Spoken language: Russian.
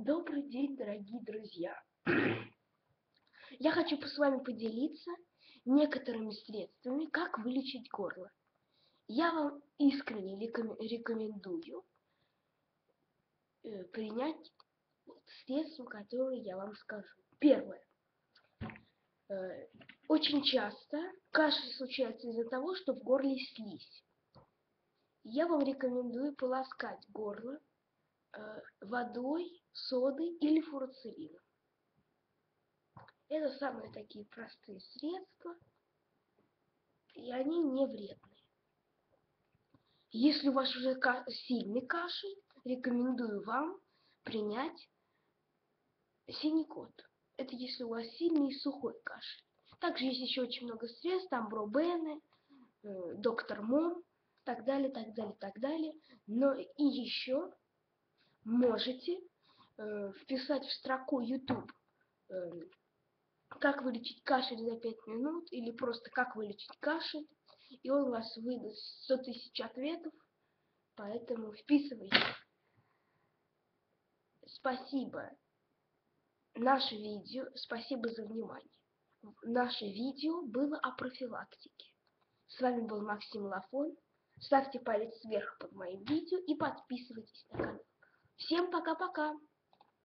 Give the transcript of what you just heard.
Добрый день, дорогие друзья! Я хочу с вами поделиться некоторыми средствами, как вылечить горло. Я вам искренне рекомендую принять средства, которые я вам скажу. Первое. Очень часто кашель случается из-за того, что в горле слизь. Я вам рекомендую полоскать горло водой, содой или фурацилином. Это самые такие простые средства, и они не вредные. Если у вас уже сильный кашель, рекомендую вам принять синекот. Это если у вас сильный и сухой кашель. Также есть еще очень много средств, там Бробены, Доктор Мом, так далее, так далее, так далее. Но и еще можете вписать в строку YouTube как вылечить кашель за 5 минут или просто как вылечить кашель, и он вас выдаст 100 тысяч ответов, поэтому вписывайте. Спасибо. Спасибо за внимание. Наше видео было о профилактике. С вами был Максим Лафон. Ставьте палец вверх под моим видео и подписывайтесь на канал. Всем пока-пока!